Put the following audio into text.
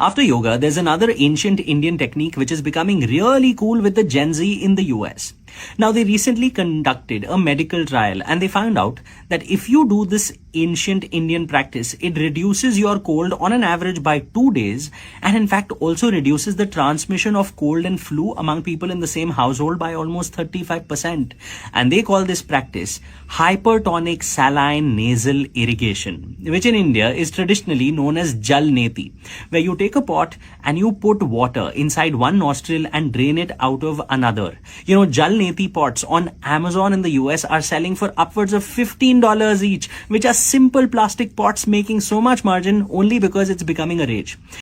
After yoga, there's another ancient Indian technique which is becoming really cool with the Gen Z in the US. Now, they recently conducted a medical trial and they found out that if you do this ancient Indian practice, it reduces your cold on an average by 2 days, and in fact also reduces the transmission of cold and flu among people in the same household by almost 35%. And they call this practice hypertonic saline nasal irrigation, which in India is traditionally known as Neti, where you take a pot and you put water inside one nostril and drain it out of another. Neti pots on Amazon in the US are selling for upwards of $15 each, which are simple plastic pots making so much margin only because it's becoming a rage.